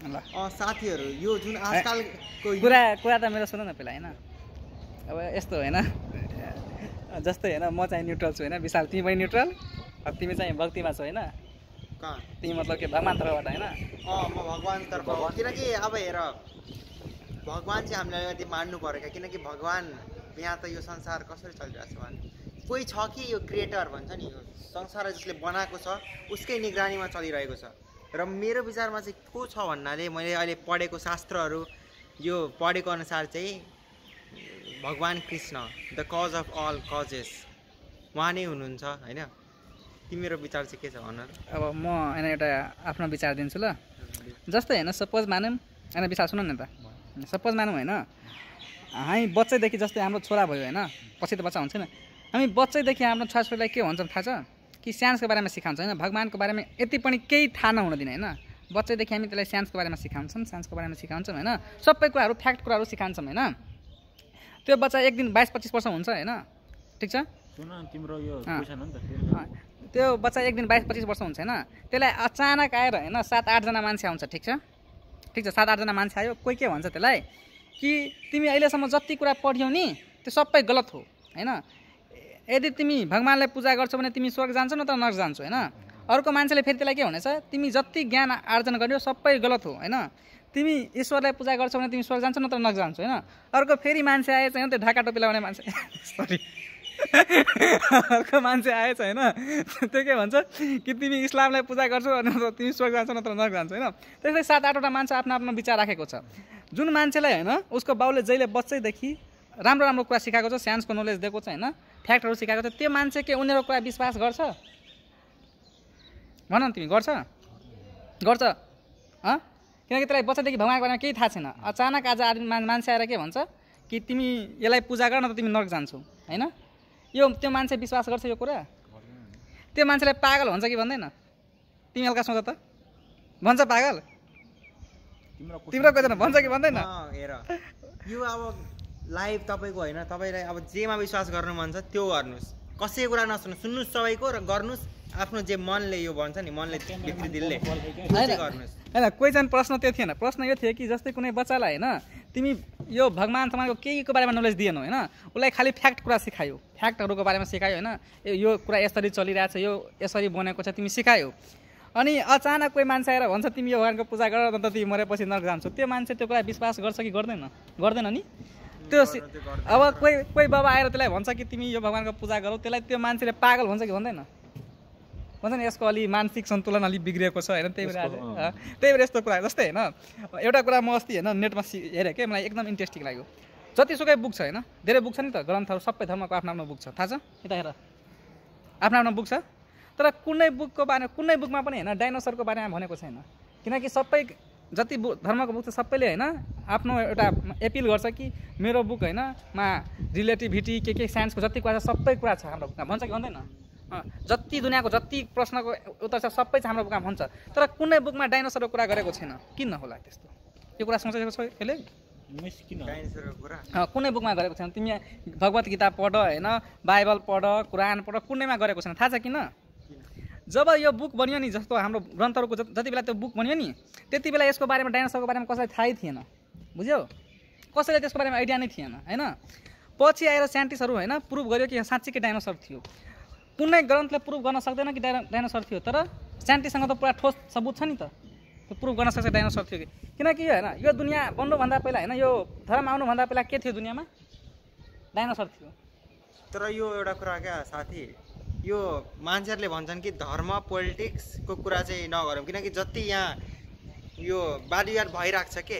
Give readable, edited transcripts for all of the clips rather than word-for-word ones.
ल साथीहरू यो जुन आजकलको कुरा त मेरो सुन न पहिला हैन। अब यस्तो हैन जस्तै हैन म चाहिँ न्युट्रल छु हैन विशाल तिमी पनि न्युट्रल अब तिमी चाहिँ भक्तिमा छौ हैन तिमी मतलब के भगवान तर्फबाट हैन म भगवान तर्फ हो किनकि अब हेर भगवान चाहिँ हामीलाई अलिकति मान्नु पर्यो किनकि भगवान यहाँ त यो संसार कसरी चलिरहेको छ भने कोही छ कि यो क्रिएटर भन्छ नि यो संसार जसले बनाएको छ उसकै निगरानीमा चलिरहेको छ र मेरो विचारमा चाहिँ को छ भन्नाले मैले अहिले पढेको शास्त्रहरू यो पढेको अनुसार चाहिँ भगवान Krishna the cause of all causes उहाँ नै हुनुहुन्छ हैन तिम्रो विचार चाहिँ के छ भन अब म हैन एउटा आफ्नो विचार दिन्छु ल जस्तै हैन सपोज मानौँ हैन विचार सुन न त सपोज मानौँ हैन हामी बच्चैदेखि जस्तै हाम्रो छोरा भयो हैन पछि त बच्चा हुन्छ नि हामी बच्चैदेखि हाम्रो छोराछोरीलाई के भन्छौँ थाहा छ कि साइन्सको बारेमा सिकाउँछ हैन भगवानको बारेमा यति पनि केही थाहा नहुन दिने हैन बच्चैदेखि हामी त्यसलाई साइन्सको बारेमा सिकाउँछौँ साइन्सको बारेमा सिकाउँछौँ हैन सबै कुराहरू फ्याक्ट कुराहरू सिकाउँछौँ हैन त्यो बच्चा एक दिन 22-25 वर्ष हुन्छ हैन ठीक छ सुन तिम्रो यो क्वेशन हो नि त त्यो बच्चा एक दिन 22-25 वर्ष हुन्छ हैन त्यसलाई अचानक आएर हैन 7-8 जना मान्छे आउँछ ठीक छ 7-8 जना मान्छे आयो कोही के भन्छ त्यसलाई कि तिमी अहिलेसम्म जति कुरा पढ्यौ नि त्यो सबै गलत हो हैन यदि तिमी भगवानलाई पूजा गर्छौ भने तिमी स्वर्ग जान्छौ न त नर्क जान्छौ हैन अर्को मान्छेले फेरि त्यसलाई के भनेछ तिमी जति ज्ञान आर्जन गर्यौ सबै गलत हो हैन तिमी ईश्वरलाई पूजा गर्छौ भने तिमी स्वर्ग जान्छौ न त नर्क जान्छौ हैन अर्को फेरि मान्छे आएछ हैन त्यो ढाका टोपी लगाउने मान्छे सरी अर्को मान्छे आएछ हैन त्यो के भन्छ कि तिमी इस्लामलाई पूजा गर्छौ अनि तिमी स्वर्ग जान्छौ न त नर्क जान्छौ हैन त्यसले 7-8 वटा मान्छे आफ्नो आफ्नो विचार राखेको छ जुन मान्छेलाई हैन उसको बाउले जहिले बच्चैदेखि राम्रो राम्रो कुरा सिकाएको छ साइन्सको नलेज दिएको छ हैन फ्याक्टहरू सिकाएको छ त्यो मान्छे के उनीहरुको कुरा विश्वास गर्छ भन न तिमी गर्छ किनकि त्यसलाई बच्चादेखि भगवानको बारेमा केही थाहा छैन अचानक आज मान्छे आएर के भन्छ कि तिमी यसलाई पूजा गर न त तिमी नर्क जान्छौ हैन यो त्यो मान्छे विश्वास गर्छ यो कुरा त्यो मान्छेलाई पागल भन्छ कि भन्दैन तिमी हल्का सोच त भन्छ पागल तिम्रो question भन्छ कि भन्दैन हेर यो अब लाइभ तपाईको हैन तपाईलाई अब जेमा विश्वास गर्नु मन छ त्यो गर्नुस् कसैको कुरा सुन्नुस् सबैको र गर्नुस् आफ्नो जे मनले यो भन्छ नि मनले भित्री दिलले गर्नुस् हैन क्वेशन प्रश्न त्यो थिएन प्रश्न यो थियो कि जस्तै कुनै बच्चालाई हैन तिमी यो भगवान समाजको केहीको बारेमा नलेज दिएनौ हैन उसलाई खाली फ्याक्ट कुरा सिकायो फ्याक्टहरुको बारेमा सिकायो हैन यो कुरा यसरी चलिरहेछ यो यसरी बनेको छ तिमी सिकायो अनि अचानक कोही मान्छे आएर भन्छ तिमी यो भगवानको पूजा गर न त तिमी मरेपछि नर्क जान्छौ त्यो मान्छे त्यो कुरा विश्वास गर्छ कि गर्दैन नि त्यो अब कोही बाबा आएर त्यसलाई भन्छ कि तिमी यो भगवानको पूजा गरौ त्यसलाई त्यो मान्छेले पागल भन्छ कि भन्दैन भन्छ नि यसको अलि मानसिक सन्तुलन अलि बिग्रिएको छ हैन त्यही भएर यस्तो कुरा जस्तै हैन एउटा कुरा म अस्ति हैन नेटमा हेरेँ के मलाई एकदम इन्ट्रेस्टिङ लाग्यो जतिसुकै बुक छ हैन धेरै बुक छ नि त ग्रन्थहरु सबै धर्मको आफ्नो आफ्नो बुक छ थाहा छ यता हेर आफ्नो आफ्नो बुक छ तर कुनै बुकमा पनि हैन डाइनोसरको बारेमा भनेको छैन किनकि सबै जति धर्मको बुक छ सबैले हैन आफ्नो एउटा एपिल गर्छ कि मेरो बुक हैन मा रिलेटिभिटी के साइन्सको जति कुरा छ सबै कुरा छ हाम्रो बुकमा भन्छ कि भन्दैन जति दुनियाँको जति प्रश्नको उत्तर छ सबै चाहिँ हाम्रो बुकमा भन्छ तर कुनै बुकमा डाइनोसरको कुरा गरेको छैन किन होला त्यस्तो यो कुरा सोचेको छ यसले डाइनोसरको कुरा कुनै बुकमा गरेको छैन तिमी भगवत गीता पढ हैन बाइबल पढ कुरान पढ कुनैमा गरेको छैन थाहा छ किन जब यो बुक बनियो नि जस्तो हाम्रो ग्रन्थहरुको जति बेला त्यो बुक बनियो नि त्यति बेला यसको बारेमा डाइनोसरको बारेमा कसैलाई थाहै थिएन बुझ्यौ कसैले त्यसको बारेमा आइडिया नै थिएन हैन पछि आएर साइन्टिस्टहरु हैन प्रुभ गर्यो कि साच्चै डाइनोसर थियो कुनै ग्रन्थले प्रुभ गर्न सक्दैन कि डाइनोसर थियो तर साइन्टिस्टसँग त पुरा ठोस सबुत छ नि त त्यो प्रुभ गर्न सक्छ डाइनोसर थियो किनकि यो हैन यो दुनिया बन्नुभन्दा पहिला हैन यो धर्म आउनुभन्दा पहिला के थियो दुनियाँमा डाइनोसर थियो तर यो एउटा कुरा क्या साथी यो मान्छेहरुले भन्छन् कि धर्म पोलिटिक्सको कुरा चाहिँ नगरौँ किनकि जति यहाँ यो वादविवाद भइराख्छ के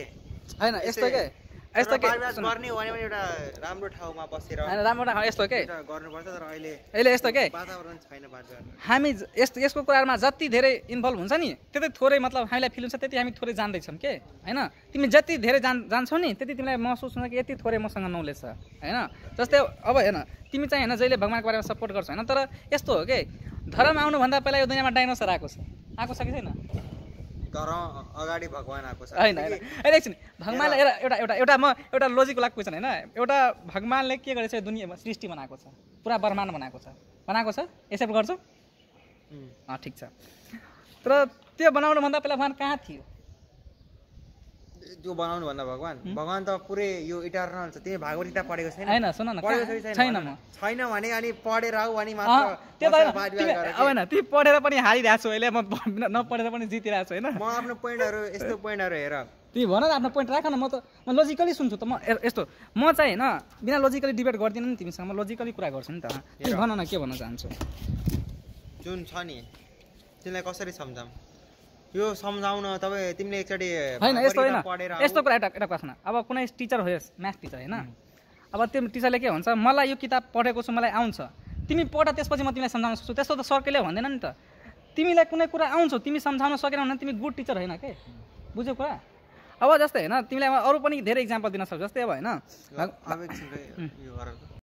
हैन यस्तो के गर्ने हो भने एउटा राम्रो ठाउँमा बसेर हैन राम्रो ठाउँ यस्तो के गर्नुपर्छ तर अहिले यस्तो के वातावरण छैन वादविवाद हामी यसको कुरामा जति धेरै इन्भल्भ हुन्छ नि त्यति थोरै मतलब हामीलाई फिल हुन्छ त्यति हामी थोरै जान्दै छौं के हैन तिमी जति धेरै जान्छौ नि त्यति तिमीलाई महसुस हुन्छ कि यति थोरै मसँग नलेज छ हैन जस्तै अब हैन तिमी चाहिँ हैन जहिले भगवानको बारेमा सपोर्ट गर्छौ हैन तर यस्तो हो के धर्म आउनु भन्दा पहिला यो दुनियाँमा डाइनोसर आएको छ कि छैन तर अगाडि भगवान आएको छ हैन एकछिन भगवानले एउटा लोजिकको लागि क्वेशन हैन एउटा भगवानले के गरेछ दुनियाँमा सृष्टि बनाएको छ पुरा ब्रह्माण्ड बनाएको छ एक्सेप्ट गर्छौ ठीक छ तर त्यो बनाउनु भन्दा पहिला भगवान कहाँ थियो त्यो बनाउनु भन्दा भगवान त पुरै यो इटर्नल छ। तिमी भागवत गीता पढेको छैन? हैन सुन न, पढेको छैन म छैन भने अनि पढेर आऊ अनि मात्र त्यो वाद विवाद गरेर होइन ती पढेर पनि हारिरहेको छु अहिले, म नपढेर पनि जितिरहेको छु होइन। म आफ्नो पोइन्टहरु यस्तो पोइन्टहरु हेर तिमी भन न आफ्नो पोइन्ट राख न, म लजिकली सुन्छु त। म यस्तो म चाहिँ होइन बिना लजिकली डिबेट गर्दिनँ नि तिमीसँग, म लजिकली कुरा गर्छु नि त। तिमी भन न के भन्न चाहन्छौ? जुन छ नि तिमीलाई कसरी सम्झाऊँ यो सम्झाउन तपाईँ तिमीले एकचोटि होइन यस्तो होइन पढेर यस्तो कुरा एउटा प्रश्न। अब कुनै टिचर होस्, म्याथ टिचर होइन, अब त्यो टिचरले के भन्छ, मलाई यो किताब पढेको छु मलाई आउँछ, तिमी पढ त्यसपछि म तिमीलाई सम्झाउन सक्छु। त्यस्तो त सरले भन्दैन नि त। तिमीलाई कुनै कुरा आउँछ तिमी सम्झाउन सकेन भने तिमी गुड टिचर होइन के, बुझ्यौ कुरा? अब जस्तै होइन तिमीलाई अरू पनि धेरै इक्जाम्पल दिन सक्छु। जस्तै अब होइन अब एकछिन यो गर